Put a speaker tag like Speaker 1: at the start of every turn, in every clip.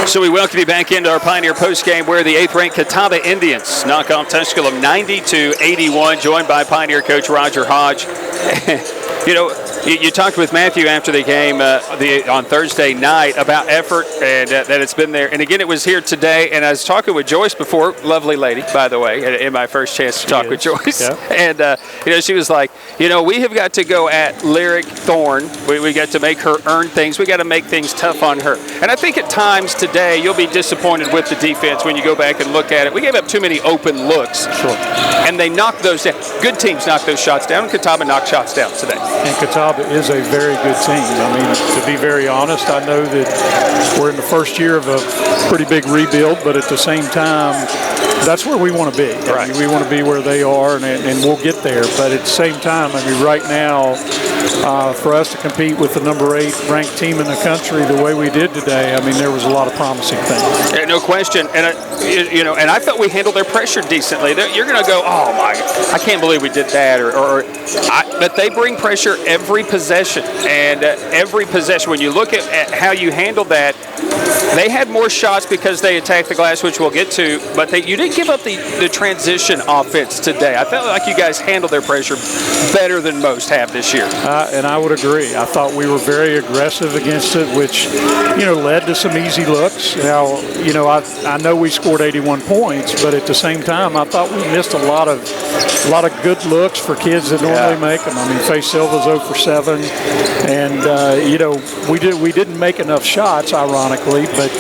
Speaker 1: So we welcome you back into our Pioneer postgame where the 8th-ranked Catawba Indians knock off Tusculum 90-81, joined by Pioneer coach Roger Hodge. You know, you talked with Matthew after the game on Thursday night about effort and that it's been there. And again, it was here today. And I was talking with Joyce before, lovely lady, by the way, in my first chance to talk with Joyce. Yeah. And, you know, she was like, you know, we have got to go at Lyric Thorne. We got to make her earn things. We got to make things tough on her. And I think at times today you'll be disappointed with the defense when you go back and look at it. We gave up too many open looks. Sure. And they knocked those down. Good teams knock those shots down. Catawba knocked shots down today.
Speaker 2: And Catawba is a very good team. I mean, to be very honest, I know that we're in the first year of a pretty big rebuild, but at the same time, that's where we want to be.
Speaker 1: Right.
Speaker 2: I mean, we want to be where they are, and we'll get there. But at the same time, I mean, right now, for us to compete with the number 8 ranked team in the country the way we did today, I mean, there was a lot of promising things.
Speaker 1: Yeah, no question. And you know, and I felt we handled their pressure decently. You're going to go, oh my, I can't believe we did that, but they bring pressure every possession, and every possession. When you look at how you handled that, they had more shots because they attacked the glass, which we'll get to, but you didn't give up the transition offense today. I felt like you guys handled their pressure better than most have this year.
Speaker 2: And I would agree. I thought we were very aggressive against it, which, you know, led to some easy looks. Now, you know, I know we scored 81 points, but at the same time, I thought we missed a lot of good looks for kids that normally make them. I mean, Faye Silva's 0 for 7, and you know, we didn't make enough shots, ironically, but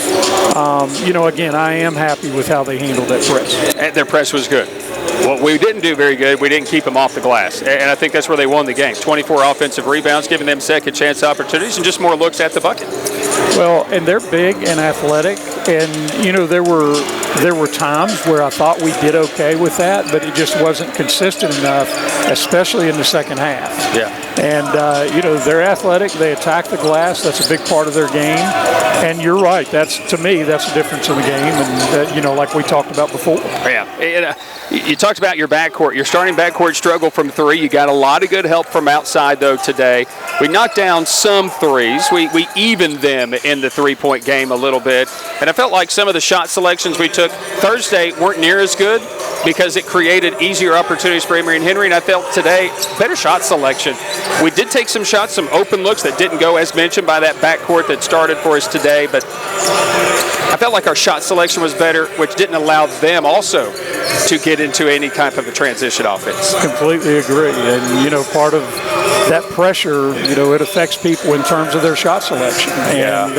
Speaker 2: you know, again, I am happy with how they handled that press.
Speaker 1: And their press was good. What we didn't do very good, we didn't keep them off the glass. And I think that's where they won the game. 24 offensive rebounds, giving them second chance opportunities and just more looks at the bucket.
Speaker 2: Well, and they're big and athletic. And, you know, there were times where I thought we did okay with that, but it just wasn't consistent enough, especially in the second half.
Speaker 1: Yeah.
Speaker 2: And, you know, they're athletic. They attack the glass. That's a big part of their game. And you're right. To me, that's the difference in the game. And, you know, like we talked about before.
Speaker 1: Yeah. And, you talked about your backcourt. Your starting backcourt struggle from 3. You got a lot of good help from outside, though, today. We knocked down some threes. We evened them in the three-point game a little bit. And I felt like some of the shot selections we took Thursday weren't near as good because it created easier opportunities for Emory and Henry. And I felt today, better shot selection. We did take some shots, some open looks that didn't go, as mentioned, by that backcourt that started for us today. But I felt like our shot selection was better, which didn't allow them also to get into any type of a transition offense.
Speaker 2: Completely agree. And, you know, part of that pressure, you know, it affects people in terms of their shot selection. And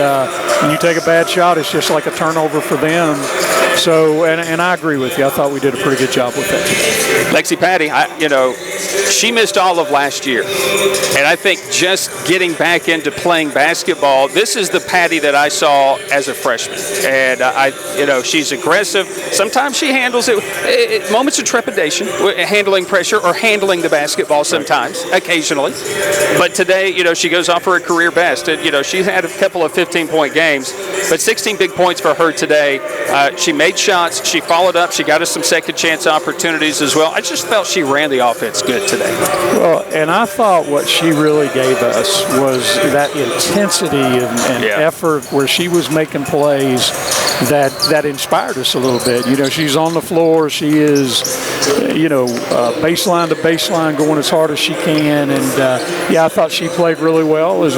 Speaker 2: when you take a bad shot, it's just like a turnover for them. So, and I agree with you. I thought we did a pretty good job with that.
Speaker 1: Lexi Patty, you know, she missed all of last year. And I think just getting back into playing basketball, this is the Patty that I saw as a freshman. And you know, she's aggressive. Sometimes she handles it, moments of trepidation, handling pressure or handling the basketball sometimes, occasionally. But today, you know, she goes off for a career best. And, you know, she had a couple of 15-point games, but 16 big points for her today. She made shots. She followed up. She got us some second chance opportunities as well. I just felt she ran the offense good today.
Speaker 2: Well, and I thought what she really gave us was that intensity and effort where she was making plays that inspired us a little bit. You know, she's on the floor. She is, you know, baseline to baseline going as hard as she can. And, I thought she played really well, as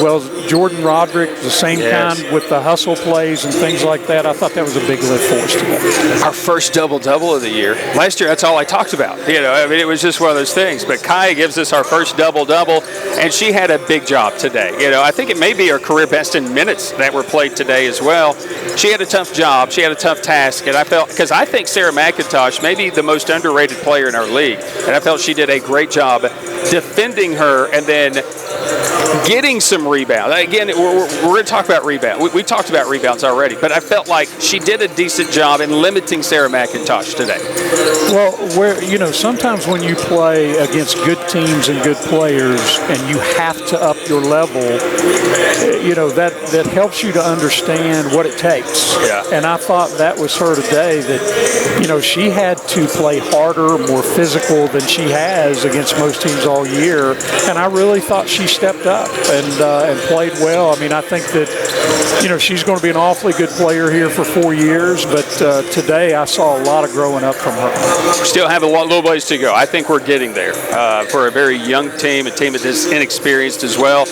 Speaker 2: Jordan Roderick, the same kind with the hustle plays and things like that. I thought that was a big lift for us today.
Speaker 1: Our first double-double of the year. Last year, that's all I talked about. You know, I mean, it was just one of those things. But Kai gives us our first double-double, and she had a big job today. You know, I think it may be her career best in minutes that were played today as well. She had a tough job. She had a tough task, and I felt, because I think Sarah McIntosh may be the most underrated player in our league, and I felt she did a great job defending her and then getting some rebounds. Again, we're going to talk about rebounds. We talked about rebounds already, but I felt like she did a decent job in limiting Sarah McIntosh today.
Speaker 2: Well, you know, sometimes when you play against good teams and good players and you have to up your level, you know, that helps you to understand what it takes. Yeah. And I thought that was her today, that, you know, she had to play harder, more physical than she has against most teams all year. And I really thought she stepped up and played well. I mean, I think that she's going to be an awfully good player here for 4 years, but today I saw a lot of growing up from her.
Speaker 1: Still have a little ways to go. I think we're getting there for a very young team, a team that is inexperienced as well.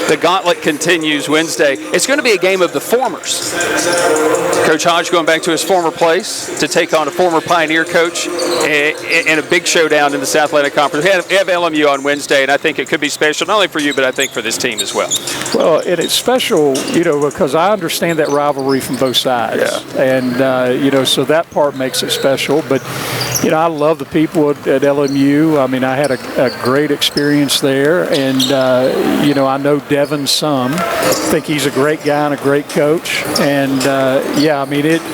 Speaker 1: The gauntlet continues Wednesday. It's going to be a game of the formers. Coach Hodge going back to his former place to take on a former Pioneer coach in a big showdown in the South Atlantic Conference. We have LMU on Wednesday, and I think it could be special, not only for you, but I think for this team as well.
Speaker 2: Well, and it's special, because I understand that rivalry from both sides.
Speaker 1: Yeah.
Speaker 2: And, so that part makes it special. But, I love the people at LMU. I mean, I had a great experience there. And, I know Devin some. I think he's a great guy and a great coach. And,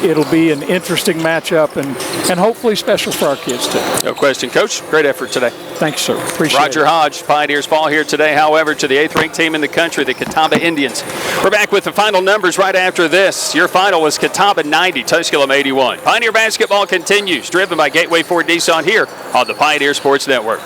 Speaker 2: it'll be an interesting matchup and hopefully special for our kids, too.
Speaker 1: No question. Coach, great effort today.
Speaker 2: Thanks, sir. Appreciate
Speaker 1: Roger
Speaker 2: it.
Speaker 1: Hodge, Pioneers fall here today, however, to the 8th-ranked team in the country, the Catawba Indians. We're back with the final numbers right after this. Your final was Catawba 90, Tusculum 81. Pioneer basketball continues, driven by Gateway Ford Nissan here on the Pioneer Sports Network.